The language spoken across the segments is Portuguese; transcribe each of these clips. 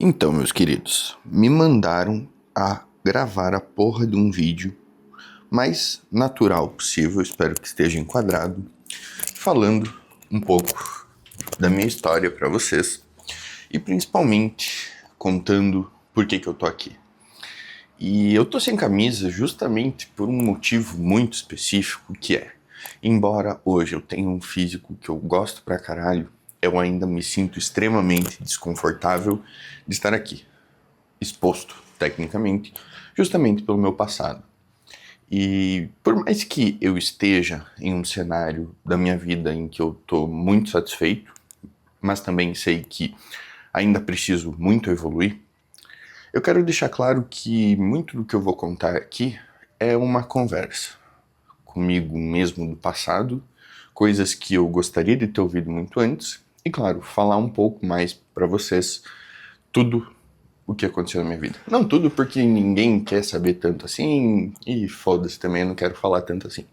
Então, meus queridos, me mandaram a gravar a porra de um vídeo mais natural possível, espero que esteja enquadrado, falando um pouco da minha história para vocês e principalmente contando por que eu tô aqui. E eu tô sem camisa justamente por um motivo muito específico, que é, embora hoje eu tenha um físico que eu gosto pra caralho, eu ainda me sinto extremamente desconfortável de estar aqui, exposto, tecnicamente, justamente pelo meu passado. E por mais que eu esteja em um cenário da minha vida em que eu tô muito satisfeito, mas também sei que ainda preciso muito evoluir, eu quero deixar claro que muito do que eu vou contar aqui é uma conversa comigo mesmo do passado, coisas que eu gostaria de ter ouvido muito antes, e claro, falar um pouco mais para vocês tudo o que aconteceu na minha vida. Não tudo, porque ninguém quer saber tanto assim, e foda-se também, eu não quero falar tanto assim.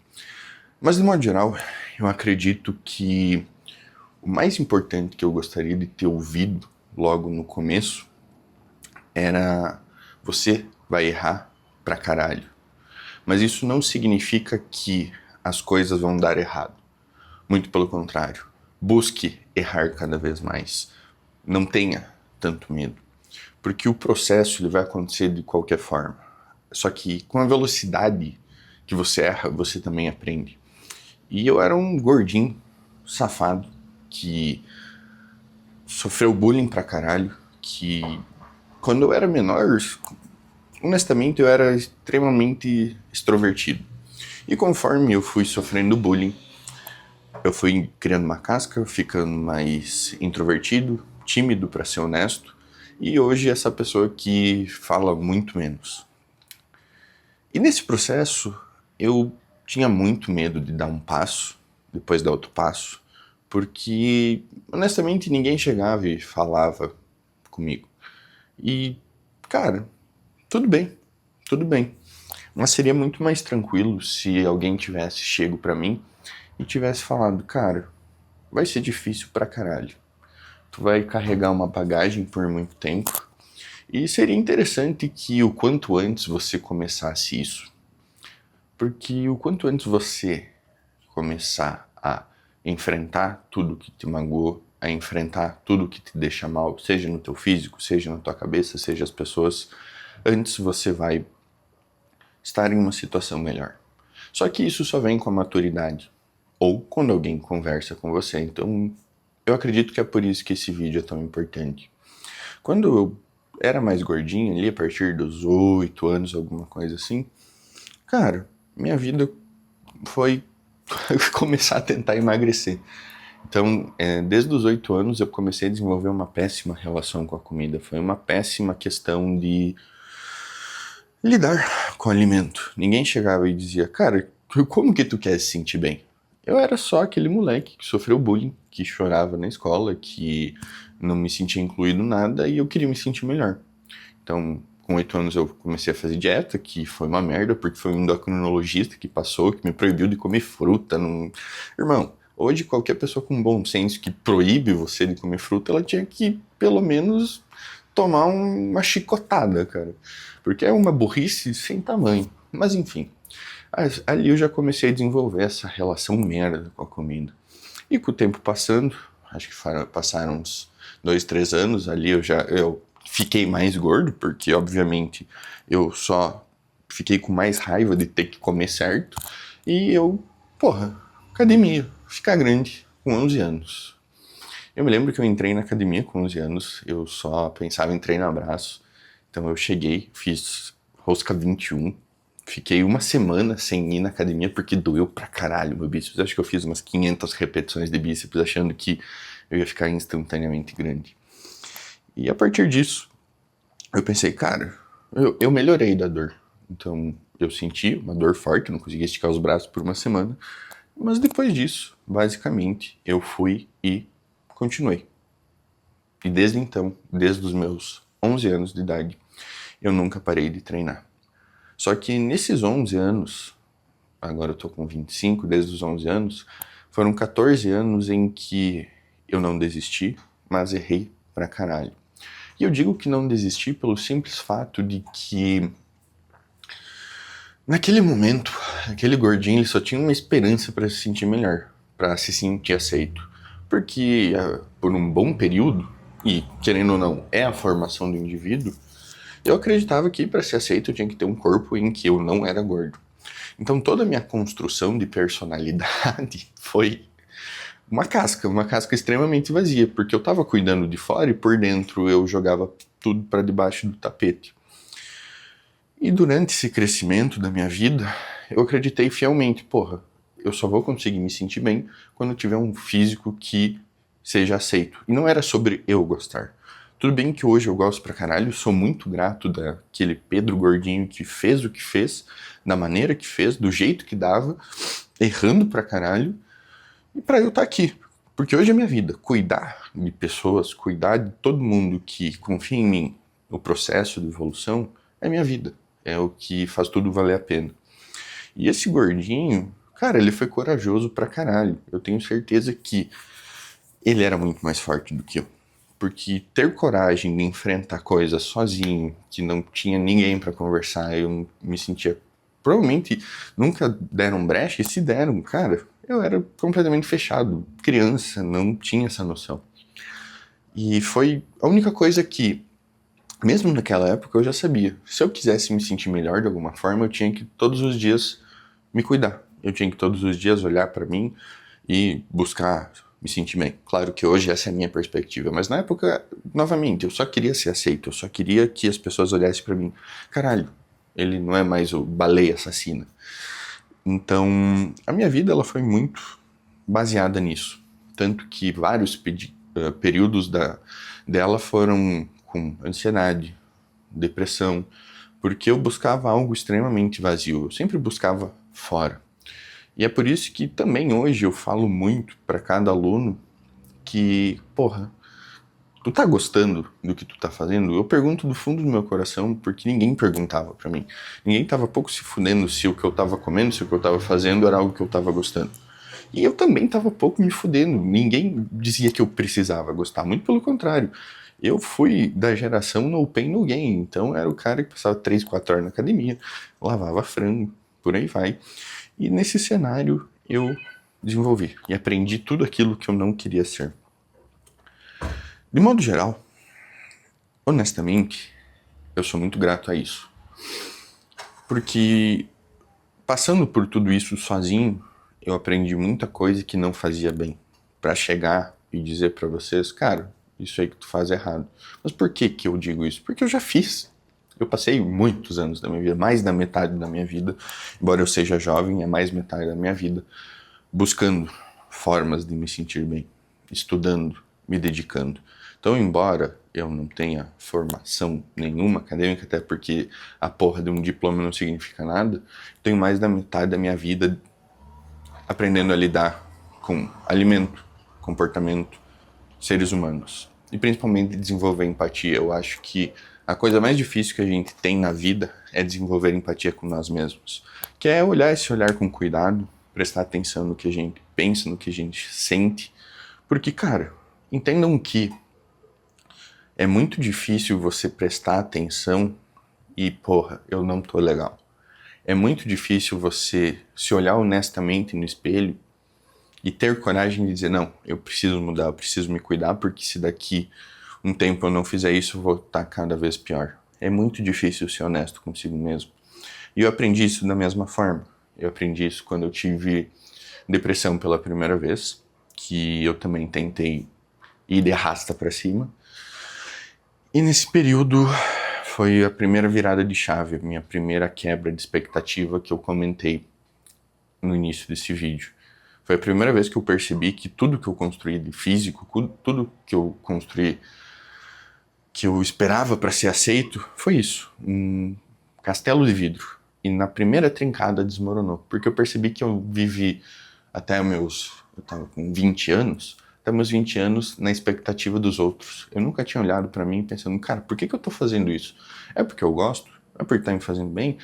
Mas de modo geral, eu acredito que o mais importante que eu gostaria de ter ouvido logo no começo era: você vai errar pra caralho. Mas isso não significa que as coisas vão dar errado. Muito pelo contrário. Busque errar cada vez mais. Não tenha tanto medo. Porque o processo ele vai acontecer de qualquer forma. Só que com a velocidade que você erra, você também aprende. E eu era um gordinho, safado, que sofreu bullying pra caralho, que quando eu era menor, honestamente eu era extremamente extrovertido. E conforme eu fui sofrendo bullying, eu fui criando uma casca, ficando mais introvertido, tímido pra ser honesto, e hoje essa pessoa que fala muito menos. E nesse processo eu tinha muito medo de dar um passo, depois dar outro passo, porque honestamente ninguém chegava e falava comigo. E, cara, tudo bem, tudo bem. Mas seria muito mais tranquilo se alguém tivesse chego pra mim e tivesse falado: cara, vai ser difícil pra caralho. Tu vai carregar uma bagagem por muito tempo. E seria interessante que o quanto antes você começasse isso. Porque o quanto antes você começar a enfrentar tudo que te magoou, a enfrentar tudo que te deixa mal, seja no teu físico, seja na tua cabeça, seja as pessoas, antes você vai estar em uma situação melhor. Só que isso só vem com a maturidade, ou quando alguém conversa com você. Então, eu acredito que é por isso que esse vídeo é tão importante. Quando eu era mais gordinho, ali a partir dos 8 anos, alguma coisa assim, cara, minha vida foi começar a tentar emagrecer. Então, desde os 8 anos eu comecei a desenvolver uma péssima relação com a comida. Foi uma péssima questão de lidar com o alimento. Ninguém chegava e dizia: cara, como que tu quer se sentir bem? Eu era só aquele moleque que sofreu bullying, que chorava na escola, que não me sentia incluído em nada e eu queria me sentir melhor. Então, com 8 anos eu comecei a fazer dieta, que foi uma merda, porque foi um endocrinologista que passou, que me proibiu de comer fruta. Não... Irmão, hoje qualquer pessoa com bom senso que proíbe você de comer fruta, ela tinha que, pelo menos, tomar uma chicotada, cara. Porque é uma burrice sem tamanho. Mas enfim, ali eu já comecei a desenvolver essa relação merda com a comida. E com o tempo passando, acho que passaram uns 2, 3 anos, ali eu fiquei mais gordo, porque obviamente eu só fiquei com mais raiva de ter que comer certo. E eu, porra, academia, ficar grande com 11 anos. Eu me lembro que eu entrei na academia com 11 anos, eu só pensava em treinar braço. Então eu cheguei, fiz rosca 21, fiquei uma semana sem ir na academia porque doeu pra caralho meu bíceps. Acho que eu fiz umas 500 repetições de bíceps achando que eu ia ficar instantaneamente grande. E a partir disso, eu pensei: cara, eu melhorei da dor. Então eu senti uma dor forte, não conseguia esticar os braços por uma semana. Mas depois disso, basicamente, eu fui e continuei. E desde então, desde os meus 11 anos de idade, eu nunca parei de treinar. Só que nesses 11 anos, agora eu tô com 25, desde os 11 anos, foram 14 anos em que eu não desisti, mas errei pra caralho. E eu digo que não desisti pelo simples fato de que naquele momento, aquele gordinho ele só tinha uma esperança para se sentir melhor, para se sentir aceito. Porque por um bom período, e querendo ou não, é a formação do indivíduo, eu acreditava que para ser aceito eu tinha que ter um corpo em que eu não era gordo. Então toda a minha construção de personalidade foi uma casca extremamente vazia, porque eu tava cuidando de fora e por dentro eu jogava tudo para debaixo do tapete. E durante esse crescimento da minha vida, eu acreditei fielmente, porra, eu só vou conseguir me sentir bem quando eu tiver um físico que seja aceito. E não era sobre eu gostar. Tudo bem que hoje eu gosto pra caralho, sou muito grato daquele Pedro gordinho que fez o que fez, da maneira que fez, do jeito que dava, errando pra caralho, e pra eu estar aqui. Porque hoje é minha vida. Cuidar de pessoas, cuidar de todo mundo que confia em mim no processo de evolução, é minha vida. É o que faz tudo valer a pena. E esse gordinho, cara, ele foi corajoso pra caralho. Eu tenho certeza que ele era muito mais forte do que eu. Porque ter coragem de enfrentar coisas sozinho, que não tinha ninguém pra conversar, eu me sentia... Provavelmente nunca deram brecha, e se deram, cara, eu era completamente fechado. Criança, não tinha essa noção. E foi a única coisa que, mesmo naquela época, eu já sabia. Se eu quisesse me sentir melhor de alguma forma, eu tinha que todos os dias me cuidar. Eu tinha que todos os dias olhar pra mim e buscar me sentir bem. Claro que hoje essa é a minha perspectiva, mas na época, novamente, eu só queria ser aceito, eu só queria que as pessoas olhassem pra mim. Caralho, ele não é mais o baleia assassina. Então, a minha vida ela foi muito baseada nisso. Tanto que vários períodos dela foram com ansiedade, depressão, porque eu buscava algo extremamente vazio. Eu sempre buscava fora. E é por isso que também hoje eu falo muito para cada aluno que, porra, tu tá gostando do que tu tá fazendo? Eu pergunto do fundo do meu coração porque ninguém perguntava para mim. Ninguém tava pouco se fudendo se o que eu tava comendo, se o que eu tava fazendo era algo que eu tava gostando. E eu também tava pouco me fudendo. Ninguém dizia que eu precisava gostar, muito pelo contrário. Eu fui da geração no pain no gain, então era o cara que passava 3, 4 horas na academia, lavava frango, por aí vai. E nesse cenário eu desenvolvi e aprendi tudo aquilo que eu não queria ser. De modo geral, honestamente, eu sou muito grato a isso. Porque passando por tudo isso sozinho, eu aprendi muita coisa que não fazia bem. Pra chegar e dizer pra vocês, cara, isso aí que tu faz é errado. Mas por que que eu digo isso? Porque eu já fiz. Eu passei muitos anos da minha vida, mais da metade da minha vida, embora eu seja jovem, é mais metade da minha vida, buscando formas de me sentir bem, estudando, me dedicando. Então, embora eu não tenha formação nenhuma acadêmica, até porque a porra de um diploma não significa nada, tenho mais da metade da minha vida aprendendo a lidar com alimento, comportamento, seres humanos. E principalmente desenvolver empatia. Eu acho que a coisa mais difícil que a gente tem na vida é desenvolver empatia com nós mesmos. Que é olhar esse olhar com cuidado, prestar atenção no que a gente pensa, no que a gente sente. Porque, cara, entendam que é muito difícil você prestar atenção e, porra, eu não tô legal. É muito difícil você se olhar honestamente no espelho e ter coragem de dizer, não, eu preciso mudar, eu preciso me cuidar, porque se daqui um tempo eu não fizer isso, eu vou estar cada vez pior. É muito difícil ser honesto consigo mesmo. E eu aprendi isso da mesma forma. Eu aprendi isso quando eu tive depressão pela primeira vez, que eu também tentei ir de arrasta pra cima. E nesse período foi a primeira virada de chave, minha primeira quebra de expectativa que eu comentei no início desse vídeo. Foi a primeira vez que eu percebi que tudo que eu construí de físico, tudo que eu construí, que eu esperava para ser aceito, foi isso, um castelo de vidro. E na primeira trincada desmoronou, porque eu percebi que eu vivi até eu tava com 20 anos, até meus 20 anos na expectativa dos outros. Eu nunca tinha olhado para mim pensando, cara, por que eu tô fazendo isso? É porque eu gosto? É porque tá me fazendo bem?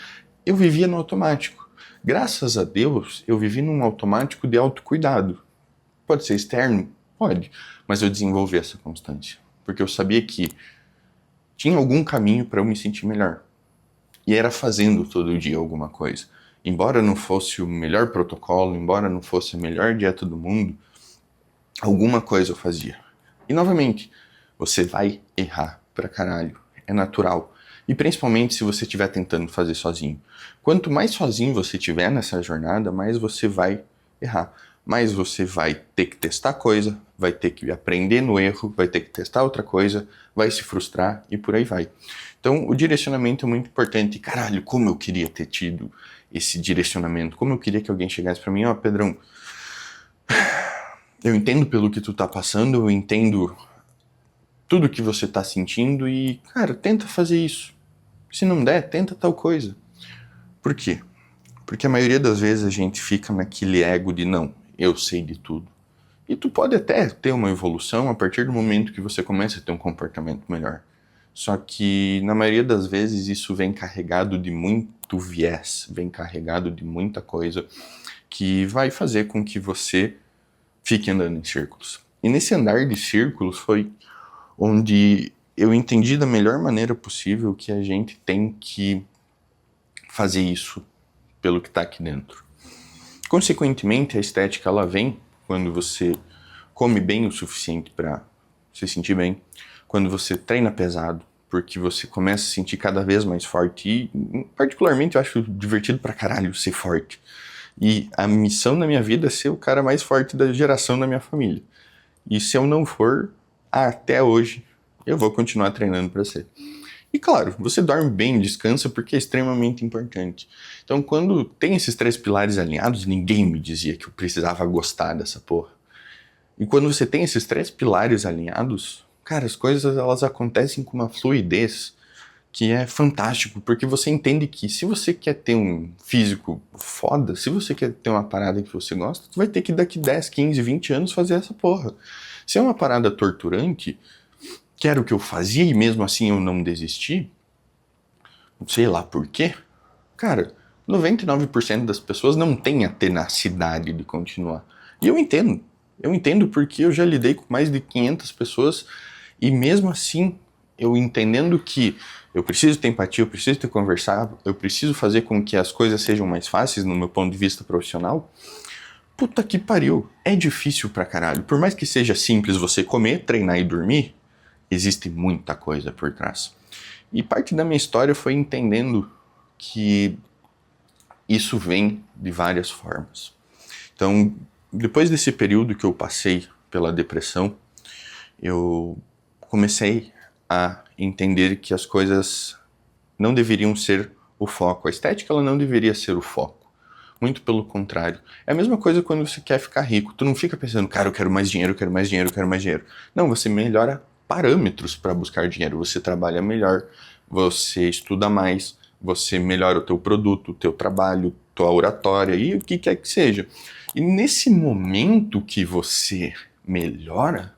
Eu vivia no automático. Graças a Deus, eu vivi num automático de autocuidado. Pode ser externo? Pode. Mas eu desenvolvi essa constância. Porque eu sabia que tinha algum caminho para eu me sentir melhor. E era fazendo todo dia alguma coisa. Embora não fosse o melhor protocolo, embora não fosse a melhor dieta do mundo, alguma coisa eu fazia. E novamente, você vai errar pra caralho. É natural. E principalmente se você estiver tentando fazer sozinho. Quanto mais sozinho você estiver nessa jornada, mais você vai errar. Mais você vai ter que testar coisa, vai ter que aprender no erro, vai ter que testar outra coisa, vai se frustrar e por aí vai. Então o direcionamento é muito importante. E caralho, como eu queria ter tido esse direcionamento. Como eu queria que alguém chegasse pra mim, ó, Pedrão, eu entendo pelo que tu tá passando, eu entendo tudo que você tá sentindo e, cara, tenta fazer isso. Se não der, tenta tal coisa. Por quê? Porque a maioria das vezes a gente fica naquele ego de não, eu sei de tudo. E tu pode até ter uma evolução a partir do momento que você começa a ter um comportamento melhor. Só que na maioria das vezes isso vem carregado de muito viés, vem carregado de muita coisa que vai fazer com que você fique andando em círculos. E nesse andar de círculos foi onde eu entendi da melhor maneira possível que a gente tem que fazer isso pelo que está aqui dentro. Consequentemente, a estética ela vem quando você come bem o suficiente para se sentir bem, quando você treina pesado, porque você começa a se sentir cada vez mais forte e, particularmente, eu acho divertido pra caralho ser forte. E a missão da minha vida é ser o cara mais forte da geração da minha família. E se eu não for, até hoje, eu vou continuar treinando para ser. E claro, você dorme bem, descansa, porque é extremamente importante. Então, quando tem esses 3 pilares alinhados, ninguém me dizia que eu precisava gostar dessa porra. E quando você tem esses 3 pilares alinhados, cara, as coisas elas acontecem com uma fluidez que é fantástico, porque você entende que se você quer ter um físico foda, se você quer ter uma parada que você gosta, tu vai ter que daqui 10, 15, 20 anos fazer essa porra. Se é uma parada torturante, que era o que eu fazia e mesmo assim eu não desisti, sei lá por quê, cara, 99% das pessoas não tem a tenacidade de continuar. E eu entendo porque eu já lidei com mais de 500 pessoas e mesmo assim, eu entendendo que eu preciso ter empatia, eu preciso ter conversado, eu preciso fazer com que as coisas sejam mais fáceis no meu ponto de vista profissional, puta que pariu, é difícil pra caralho. Por mais que seja simples você comer, treinar e dormir, existe muita coisa por trás. E parte da minha história foi entendendo que isso vem de várias formas. Então, depois desse período que eu passei pela depressão, eu comecei a entender que as coisas não deveriam ser o foco. A estética ela não deveria ser o foco. Muito pelo contrário. É a mesma coisa quando você quer ficar rico. Tu não fica pensando, cara, eu quero mais dinheiro, eu quero mais dinheiro, eu quero mais dinheiro. Não, você melhora parâmetros para buscar dinheiro. Você trabalha melhor, você estuda mais, você melhora o teu produto, o teu trabalho, tua oratória e o que quer que seja. E nesse momento que você melhora,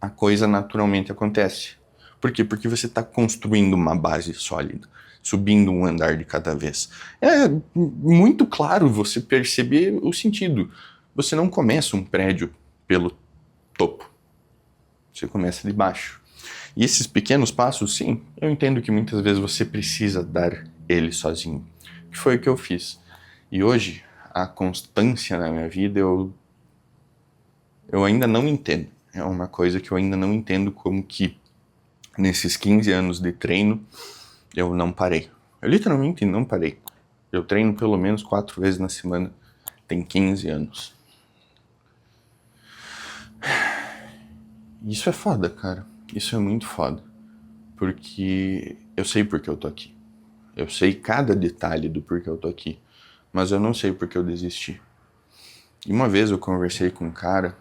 a coisa naturalmente acontece. Por quê? Porque você está construindo uma base sólida, subindo um andar de cada vez. É muito claro você perceber o sentido. Você não começa um prédio pelo topo. Você começa de baixo. E esses pequenos passos, sim, eu entendo que muitas vezes você precisa dar eles sozinho. Que foi o que eu fiz. E hoje, a constância na minha vida, eu ainda não entendo. É uma coisa que eu ainda não entendo como que nesses 15 anos de treino eu não parei. Eu literalmente não parei. Eu treino pelo menos 4 vezes na semana. Tem 15 anos. Isso é foda, cara. Isso é muito foda. Porque eu sei porque eu tô aqui. Eu sei cada detalhe do porquê eu tô aqui. Mas eu não sei porque eu desisti. E uma vez eu conversei com um cara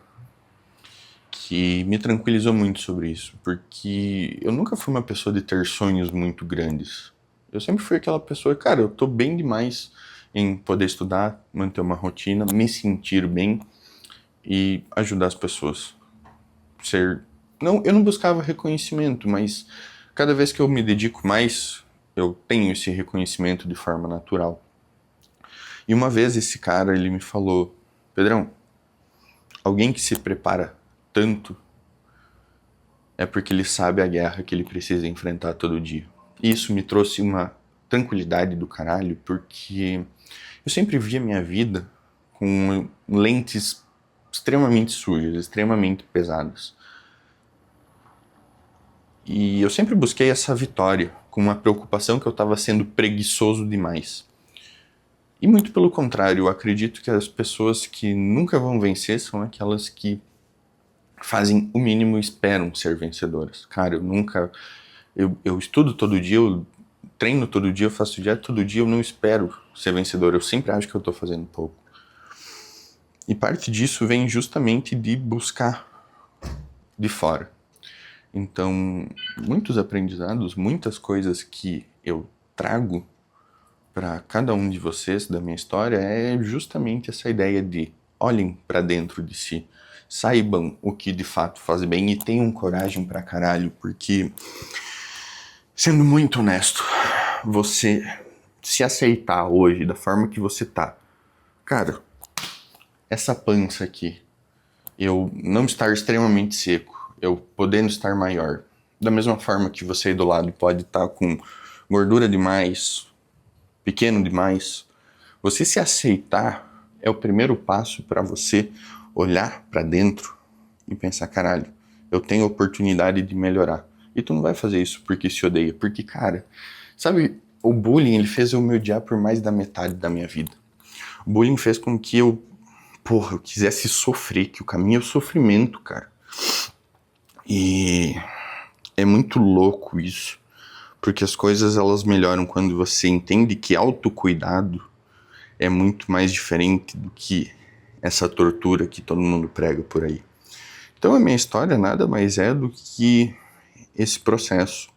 que me tranquilizou muito sobre isso, porque eu nunca fui uma pessoa de ter sonhos muito grandes. Eu sempre fui aquela pessoa, cara, eu tô bem demais em poder estudar, manter uma rotina, me sentir bem e ajudar as pessoas. Não, eu não buscava reconhecimento, mas cada vez que eu me dedico mais, eu tenho esse reconhecimento de forma natural. E uma vez esse cara, ele me falou, Pedrão, alguém que se prepara tanto é porque ele sabe a guerra que ele precisa enfrentar todo dia. E isso me trouxe uma tranquilidade do caralho, porque eu sempre vi a minha vida com lentes extremamente sujas, extremamente pesadas. E eu sempre busquei essa vitória, com uma preocupação que eu estava sendo preguiçoso demais. E muito pelo contrário, eu acredito que as pessoas que nunca vão vencer são aquelas que fazem o mínimo e esperam ser vencedoras. Cara, eu nunca... Eu estudo todo dia, eu treino todo dia, eu faço dieta todo dia, eu não espero ser vencedor, eu sempre acho que eu tô fazendo pouco. E parte disso vem justamente de buscar de fora. Então, muitos aprendizados, muitas coisas que eu trago para cada um de vocês da minha história é justamente essa ideia de olhem para dentro de si, saibam o que de fato faz bem e tenham coragem pra caralho, porque, sendo muito honesto, você se aceitar hoje da forma que você tá, cara, essa pança aqui, eu não estar extremamente seco, eu podendo estar maior, da mesma forma que você aí do lado pode estar com gordura demais, pequeno demais, você se aceitar é o primeiro passo para você olhar para dentro e pensar, caralho, eu tenho oportunidade de melhorar. E tu não vai fazer isso porque se odeia, porque, cara, sabe, o bullying, ele fez eu me odiar por mais da metade da minha vida. O bullying fez com que eu quisesse sofrer, que o caminho é o sofrimento, cara. E é muito louco isso, porque as coisas elas melhoram quando você entende que autocuidado é muito mais diferente do que essa tortura que todo mundo prega por aí. Então a minha história nada mais é do que esse processo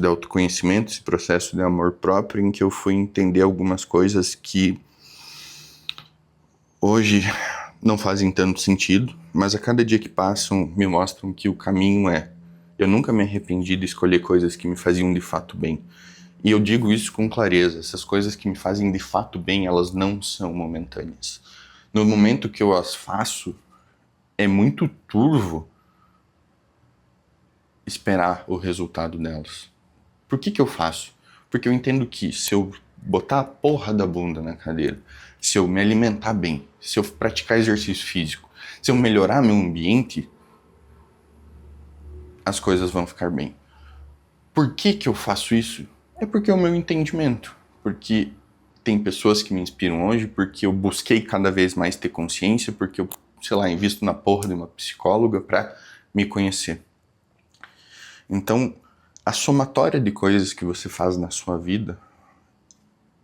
de autoconhecimento, esse processo de amor próprio em que eu fui entender algumas coisas que hoje não fazem tanto sentido, mas a cada dia que passam me mostram que o caminho é: eu nunca me arrependi de escolher coisas que me faziam de fato bem. E eu digo isso com clareza, essas coisas que me fazem de fato bem, elas não são momentâneas. No momento que eu as faço, é muito turvo esperar o resultado delas. Por que eu faço? Porque eu entendo que se eu botar a porra da bunda na cadeira, se eu me alimentar bem, se eu praticar exercício físico, se eu melhorar meu ambiente, as coisas vão ficar bem. Por que eu faço isso? É porque é o meu entendimento. Porque tem pessoas que me inspiram hoje, porque eu busquei cada vez mais ter consciência, porque eu, sei lá, invisto na porra de uma psicóloga pra me conhecer. Então, a somatória de coisas que você faz na sua vida,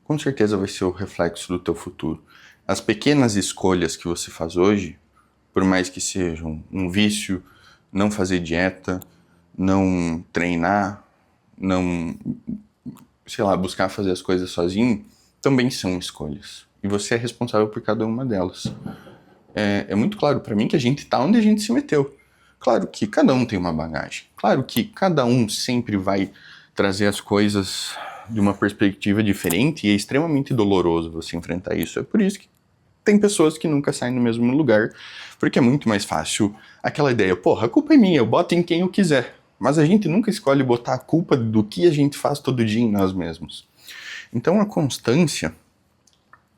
com certeza vai ser o reflexo do teu futuro. As pequenas escolhas que você faz hoje, por mais que sejam um vício, não fazer dieta, não treinar, não, sei lá, buscar fazer as coisas sozinho, também são escolhas. E você é responsável por cada uma delas. É muito claro para mim que a gente tá onde a gente se meteu. Claro que cada um tem uma bagagem. Claro que cada um sempre vai trazer as coisas de uma perspectiva diferente e é extremamente doloroso você enfrentar isso. É por isso que tem pessoas que nunca saem no mesmo lugar, porque é muito mais fácil aquela ideia, porra, a culpa é minha, eu boto em quem eu quiser. Mas a gente nunca escolhe botar a culpa do que a gente faz todo dia em nós mesmos. Então a constância,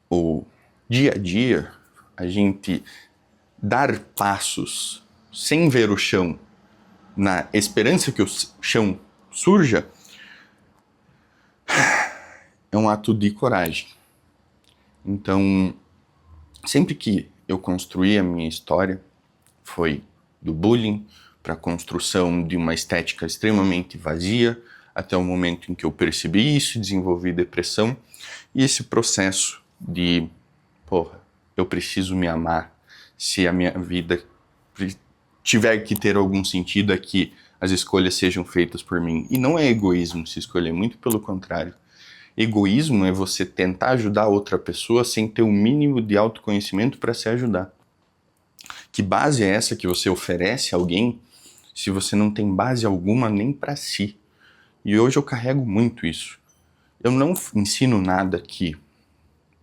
o dia a dia, a gente dar passos sem ver o chão, na esperança que o chão surja, é um ato de coragem. Então, sempre que eu construí a minha história, foi do bullying para a construção de uma estética extremamente vazia, até o momento em que eu percebi isso, desenvolvi depressão, e esse processo de, porra, eu preciso me amar, se a minha vida tiver que ter algum sentido é que as escolhas sejam feitas por mim. E não é egoísmo se escolher, muito pelo contrário. Egoísmo é você tentar ajudar outra pessoa sem ter o mínimo de autoconhecimento para se ajudar. Que base é essa que você oferece a alguém se você não tem base alguma nem para si? E hoje eu carrego muito isso. Eu não ensino nada aqui.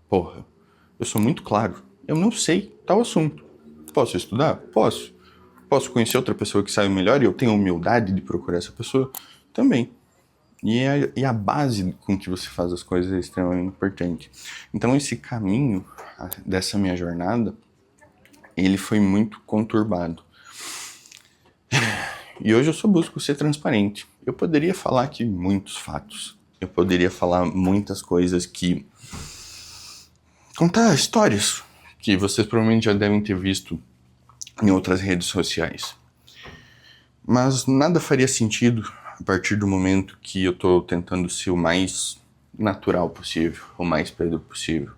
Porra, eu sou muito claro. Eu não sei tal assunto. Posso estudar? Posso posso conhecer outra pessoa que saiba melhor e eu tenho a humildade de procurar essa pessoa também. E a base com que você faz as coisas é extremamente importante. Então esse caminho dessa minha jornada, ele foi muito conturbado. E hoje eu só busco ser transparente. Eu poderia falar aqui muitos fatos. Eu poderia falar muitas coisas que... contar histórias que vocês provavelmente já devem ter visto em outras redes sociais. Mas nada faria sentido a partir do momento que eu tô tentando ser o mais natural possível, o mais Pedro possível.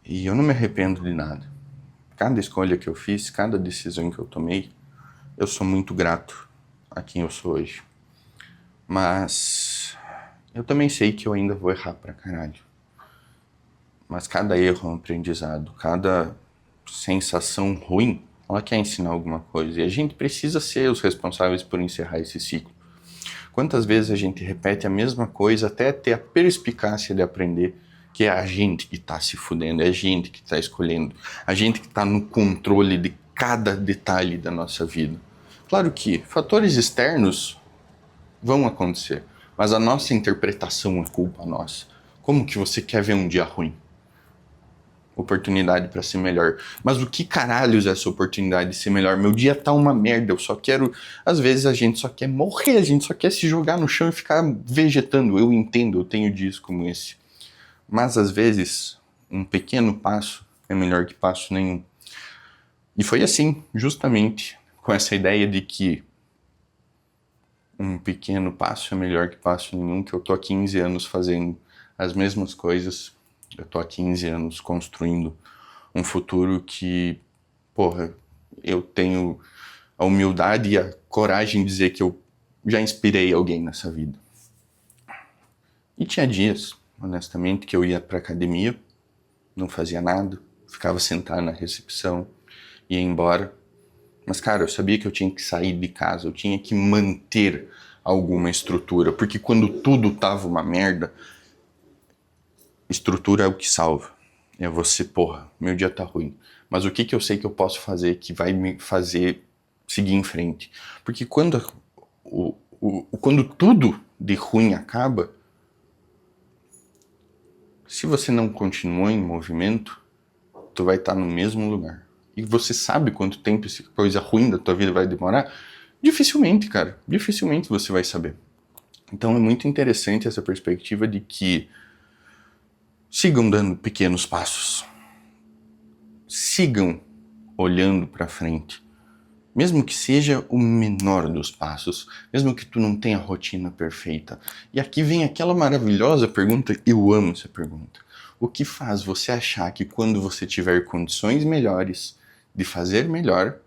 E eu não me arrependo de nada. Cada escolha que eu fiz, cada decisão que eu tomei, eu sou muito grato a quem eu sou hoje. Mas eu também sei que eu ainda vou errar pra caralho. Mas cada erro é um aprendizado, cada sensação ruim, ela quer ensinar alguma coisa. E a gente precisa ser os responsáveis por encerrar esse ciclo. Quantas vezes a gente repete a mesma coisa até ter a perspicácia de aprender que é a gente que tá se fudendo, é a gente que tá escolhendo, a gente que tá no controle de cada detalhe da nossa vida. Claro que fatores externos vão acontecer, mas a nossa interpretação é culpa nossa. Como que você quer ver um dia ruim? Oportunidade pra ser melhor. Mas o que caralhos é essa oportunidade de ser melhor? Meu dia tá uma merda, eu só quero... Às vezes a gente só quer morrer, a gente só quer se jogar no chão e ficar vegetando. Eu entendo, eu tenho dias como esse. Mas às vezes, um pequeno passo é melhor que passo nenhum. E foi assim, justamente, com essa ideia de que um pequeno passo é melhor que passo nenhum, que eu tô há 15 anos fazendo as mesmas coisas. Eu tô há 15 anos construindo um futuro que, porra, eu tenho a humildade e a coragem de dizer que eu já inspirei alguém nessa vida. E tinha dias, honestamente, que eu ia pra academia, não fazia nada, ficava sentado na recepção, ia embora. Mas, cara, eu sabia que eu tinha que sair de casa, eu tinha que manter alguma estrutura, porque quando tudo tava uma merda, estrutura é o que salva. É você, porra, meu dia tá ruim. Mas o que eu sei que eu posso fazer que vai me fazer seguir em frente? Porque quando tudo de ruim acaba, se você não continuou em movimento, tu vai estar no mesmo lugar. E você sabe quanto tempo essa coisa ruim da tua vida vai demorar? Dificilmente, cara. Dificilmente você vai saber. Então é muito interessante essa perspectiva de que sigam dando pequenos passos. Sigam olhando para frente. Mesmo que seja o menor dos passos. Mesmo que tu não tenha a rotina perfeita. E aqui vem aquela maravilhosa pergunta, eu amo essa pergunta. O que faz você achar que quando você tiver condições melhores de fazer melhor,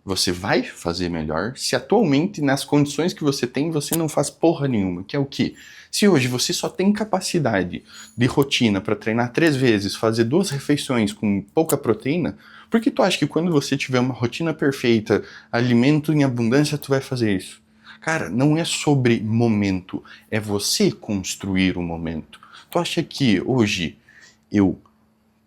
você vai fazer melhor, se atualmente nas condições que você tem, você não faz porra nenhuma, que é o quê? Se hoje você só tem capacidade de rotina para treinar 3 vezes, fazer 2 refeições com pouca proteína, por que tu acha que quando você tiver uma rotina perfeita, alimento em abundância, tu vai fazer isso? Cara, não é sobre momento, é você construir o momento. Tu acha que hoje eu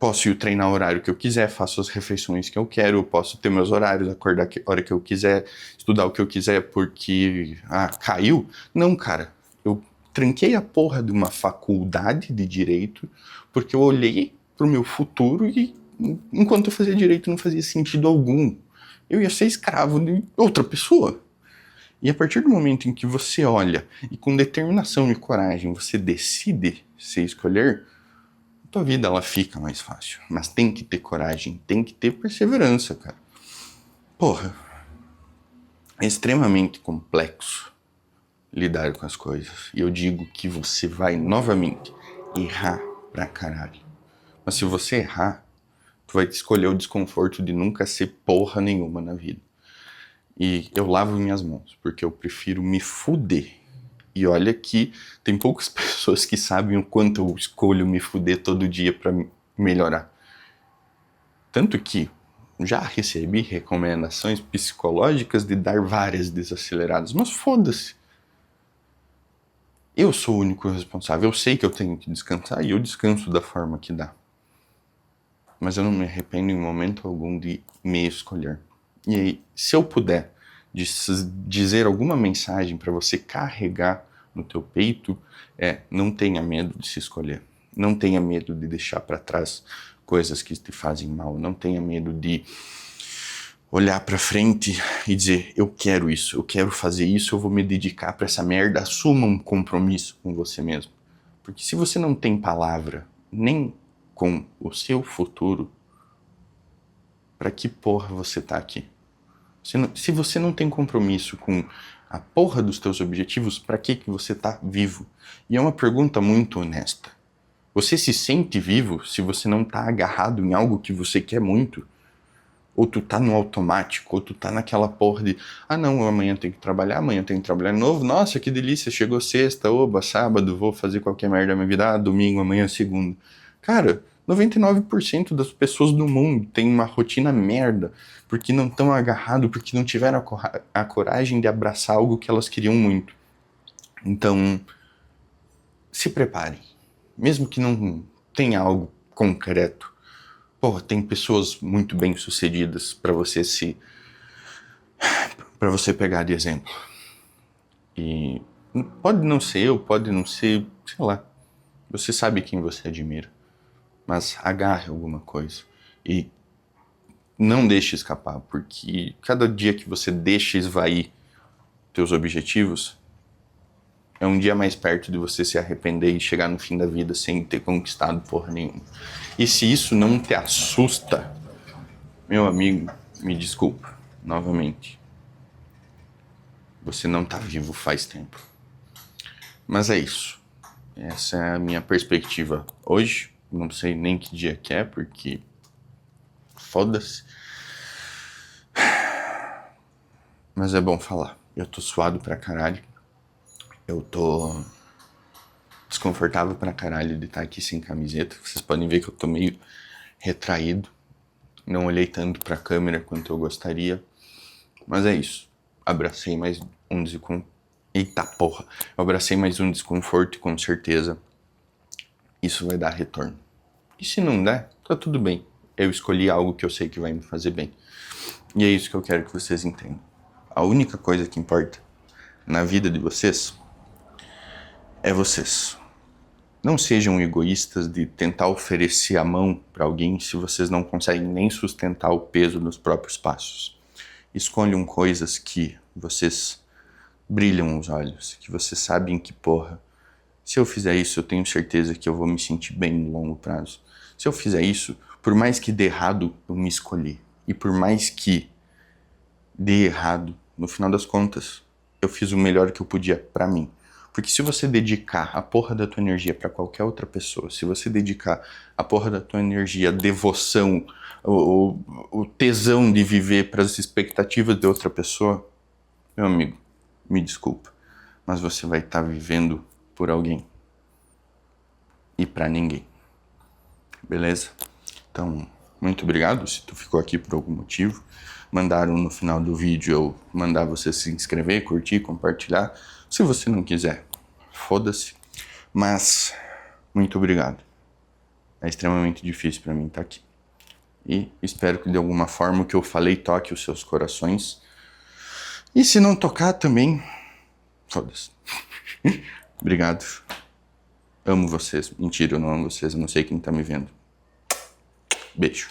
posso ir treinar o horário que eu quiser, faço as refeições que eu quero, eu posso ter meus horários, acordar a hora que eu quiser, estudar o que eu quiser porque, caiu? Não, cara. Eu tranquei a porra de uma faculdade de direito porque eu olhei pro meu futuro e enquanto eu fazia direito não fazia sentido algum. Eu ia ser escravo de outra pessoa. E a partir do momento em que você olha e com determinação e coragem você decide se escolher, tua vida ela fica mais fácil. Mas tem que ter coragem, tem que ter perseverança, cara. Porra, é extremamente complexo lidar com as coisas. E eu digo que você vai novamente errar pra caralho. Mas se você errar, tu vai escolher o desconforto de nunca ser porra nenhuma na vida. E eu lavo minhas mãos, porque eu prefiro me fuder. E olha que tem poucas pessoas que sabem o quanto eu escolho me fuder todo dia pra melhorar. Tanto que já recebi recomendações psicológicas de dar várias desaceleradas, mas foda-se. Eu sou o único responsável, eu sei que eu tenho que descansar e eu descanso da forma que dá. Mas eu não me arrependo em momento algum de me escolher. E aí, se eu puder dizer alguma mensagem para você carregar no teu peito, não tenha medo de se escolher. Não tenha medo de deixar para trás coisas que te fazem mal. Não tenha medo de olhar para frente e dizer, eu quero isso, eu quero fazer isso, eu vou me dedicar para essa merda. Assuma um compromisso com você mesmo. Porque se você não tem palavra nem com o seu futuro, para que porra você tá aqui? Se você não tem compromisso com a porra dos teus objetivos, para que você tá vivo? E é uma pergunta muito honesta. Você se sente vivo se você não tá agarrado em algo que você quer muito? Ou tu tá no automático, ou tu tá naquela porra de não, amanhã tem que trabalhar, amanhã tem que trabalhar de novo, nossa, que delícia, chegou sexta, oba, sábado, vou fazer qualquer merda da minha vida, domingo, amanhã, segunda. Cara, 99% das pessoas do mundo tem uma rotina merda, porque não estão agarrados, porque não tiveram a coragem de abraçar algo que elas queriam muito. Então, se preparem. Mesmo que não tenha algo concreto, porra, tem pessoas muito bem sucedidas para você pegar de exemplo. E pode não ser eu, pode não ser, sei lá. Você sabe quem você admira. Mas agarre alguma coisa e não deixe escapar, porque cada dia que você deixa esvair teus objetivos é um dia mais perto de você se arrepender e chegar no fim da vida sem ter conquistado porra nenhuma. E se isso não te assusta, meu amigo, me desculpa, novamente. Você não tá vivo faz tempo. Mas é isso. Essa é a minha perspectiva hoje. Não sei nem que dia que é, porque foda-se. Mas é bom falar. Eu tô suado pra caralho. Eu tô desconfortável pra caralho de estar aqui sem camiseta. Vocês podem ver que eu tô meio retraído. Não olhei tanto pra câmera quanto eu gostaria. Mas é isso. Abracei mais um desconforto. Eita porra. Eu abracei mais um desconforto e com certeza isso vai dar retorno. E se não der, tá tudo bem. Eu escolhi algo que eu sei que vai me fazer bem. E é isso que eu quero que vocês entendam. A única coisa que importa na vida de vocês é vocês. Não sejam egoístas de tentar oferecer a mão para alguém se vocês não conseguem nem sustentar o peso dos próprios passos. Escolham coisas que vocês brilham os olhos, que vocês sabem que, porra, se eu fizer isso, eu tenho certeza que eu vou me sentir bem no longo prazo. Se eu fizer isso, por mais que dê errado, eu me escolhi. E por mais que dê errado, no final das contas, eu fiz o melhor que eu podia pra mim. Porque se você dedicar a porra da tua energia pra qualquer outra pessoa, se você dedicar a porra da tua energia, a devoção, o tesão de viver pras expectativas de outra pessoa, meu amigo, me desculpa, mas você vai estar vivendo por alguém e pra ninguém. Beleza? Então, muito obrigado se tu ficou aqui por algum motivo. Mandaram no final do vídeo eu mandar você se inscrever, curtir, compartilhar. Se você não quiser, foda-se. Mas, muito obrigado. É extremamente difícil pra mim estar aqui. E espero que de alguma forma o que eu falei toque os seus corações. E se não tocar também, foda-se. Obrigado. Amo vocês. Mentira, eu não amo vocês. Eu não sei quem tá me vendo. Beijo.